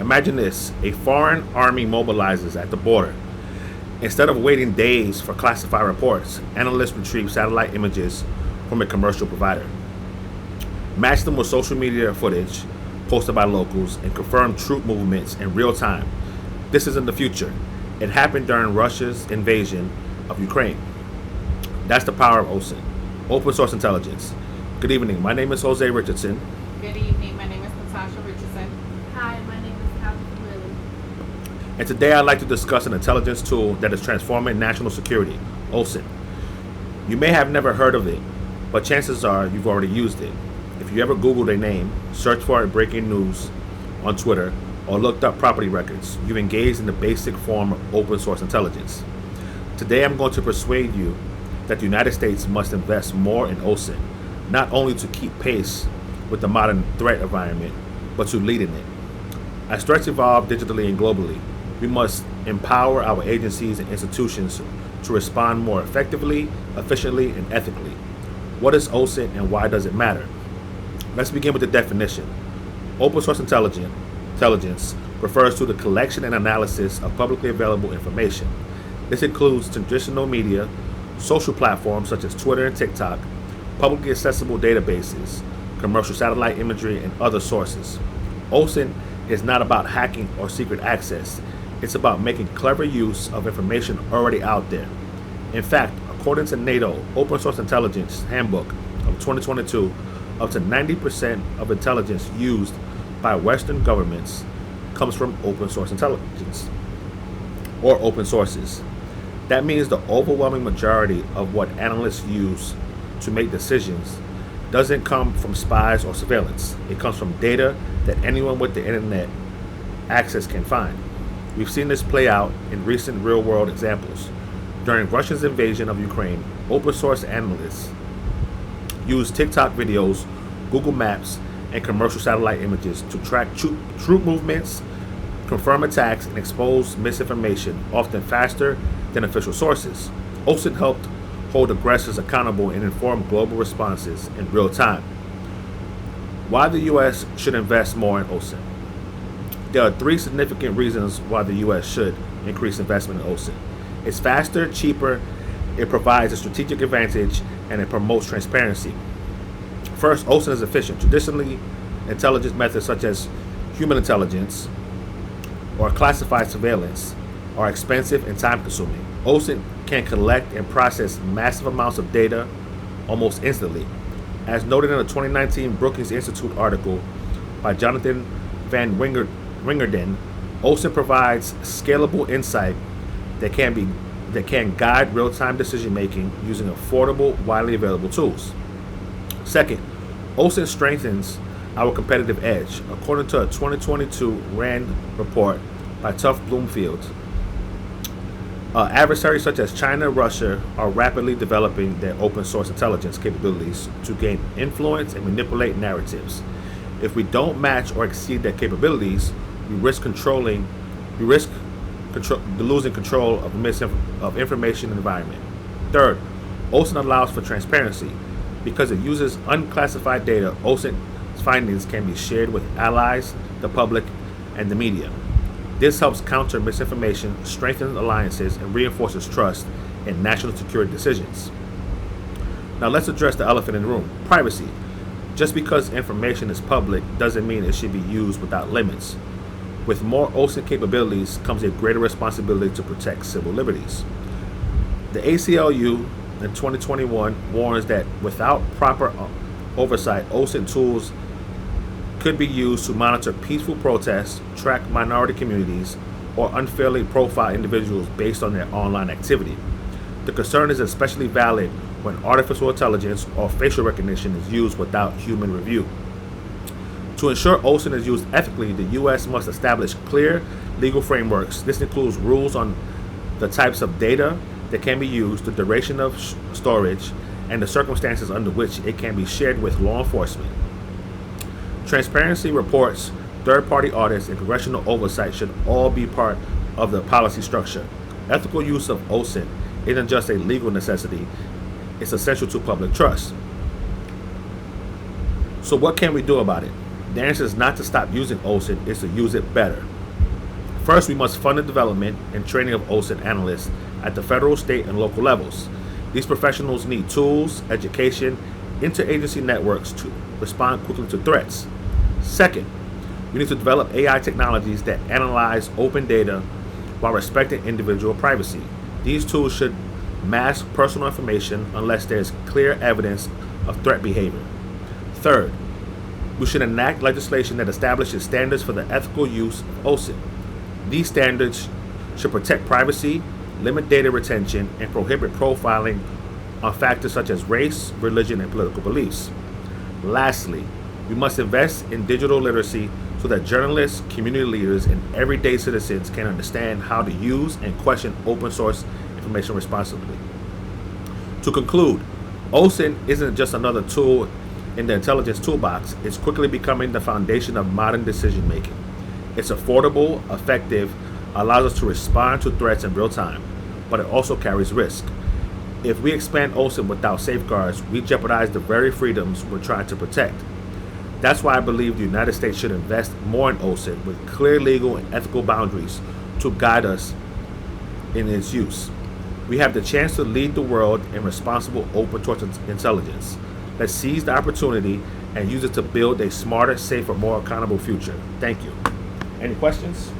Imagine this: a foreign army mobilizes at the border. Instead of waiting days for classified reports, analysts retrieve satellite images from a commercial provider, match them with social media footage posted by locals, and confirm troop movements in real time. This isn't the future. It happened during Russia's invasion of Ukraine. That's the power of OSINT, open source intelligence. Good evening. My name is Jose Richardson. Good evening. My name is Natasha Richardson. Hi, my name is Tabitha Willie. And today I'd like to discuss an intelligence tool that is transforming national security, OSINT. You may have never heard of it, but chances are you've already used it. If you ever Googled a name, searched for breaking news on Twitter, or looked up property records, you've engaged in the basic form of open source intelligence. Today I'm going to persuade you that the United States must invest more in OSINT, not only to keep pace with the modern threat environment, but to lead in it. As threats evolve digitally and globally, we must empower our agencies and institutions to respond more effectively, efficiently, and ethically. What is OSINT and why does it matter? Let's begin with the definition. Open source intelligence refers to the collection and analysis of publicly available information. This includes traditional media, social platforms such as Twitter and TikTok, publicly accessible databases, commercial satellite imagery, and other sources. OSINT is not about hacking or secret access. It's about making clever use of information already out there. In fact, according to NATO Open Source Intelligence Handbook of 2022, up to 90% of intelligence used by Western governments comes from open source intelligence or open sources. That means the overwhelming majority of what analysts use to make decisions doesn't come from spies or surveillance. It comes from data that anyone with the internet access can find. We've seen this play out in recent real-world examples. During Russia's invasion of Ukraine, open source analysts used TikTok videos, Google Maps, and commercial satellite images to track troop movements, confirm attacks, and expose misinformation, often faster than official sources. OSINT helped hold aggressors accountable and inform global responses in real time. Why the U.S. should invest more in OSINT? There are three significant reasons why the U.S. should increase investment in OSINT. It's faster, cheaper, it provides a strategic advantage, and it promotes transparency. First, OSINT is efficient. Traditionally, intelligence methods such as human intelligence or classified surveillance are expensive and time-consuming. OSINT can collect and process massive amounts of data almost instantly. As noted in a 2019 Brookings Institute article by Jonathan Van Wingerden, OSINT provides scalable insight that can guide real-time decision-making using affordable, widely available tools. Second, OSINT strengthens our competitive edge. According to a 2022 RAND report by Tuff Bloomfield, adversaries such as China and Russia are rapidly developing their open source intelligence capabilities to gain influence and manipulate narratives. If we don't match or exceed their capabilities, we risk losing control of information environment. Third, OSINT allows for transparency. Because it uses unclassified data, OSINT's findings can be shared with allies, the public, and the media. This helps counter misinformation, strengthens alliances, and reinforces trust in national security decisions. Now let's address the elephant in the room: privacy. Just because information is public doesn't mean it should be used without limits. With more OSINT capabilities comes a greater responsibility to protect civil liberties. The ACLU in 2021 warns that without proper oversight, OSINT tools could be used to monitor peaceful protests, track minority communities, or unfairly profile individuals based on their online activity. The concern is especially valid when artificial intelligence or facial recognition is used without human review. To ensure OSINT is used ethically, the U.S. must establish clear legal frameworks. This includes rules on the types of data that can be used, the duration of storage, and the circumstances under which it can be shared with law enforcement. Transparency reports, third-party audits, and congressional oversight should all be part of the policy structure. Ethical use of OSINT isn't just a legal necessity, it's essential to public trust. So what can we do about it? The answer is not to stop using OSINT, it's to use it better. First, we must fund the development and training of OSINT analysts at the federal, state, and local levels. These professionals need tools, education, interagency networks to respond quickly to threats. Second, we need to develop AI technologies that analyze open data while respecting individual privacy. These tools should mask personal information unless there is clear evidence of threat behavior. Third, we should enact legislation that establishes standards for the ethical use of OSINT. These standards should protect privacy, limit data retention, and prohibit profiling on factors such as race, religion, and political beliefs. Lastly, we must invest in digital literacy so that journalists, community leaders, and everyday citizens can understand how to use and question open source information responsibly. To conclude, OSINT isn't just another tool in the intelligence toolbox, it's quickly becoming the foundation of modern decision making. It's affordable, effective, allows us to respond to threats in real time, but it also carries risk. If we expand OSINT without safeguards, we jeopardize the very freedoms we're trying to protect. That's why I believe the United States should invest more in OSINT with clear legal and ethical boundaries to guide us in its use. We have the chance to lead the world in responsible open source intelligence. Let's seize the opportunity and use it to build a smarter, safer, more accountable future. Thank you. Any questions?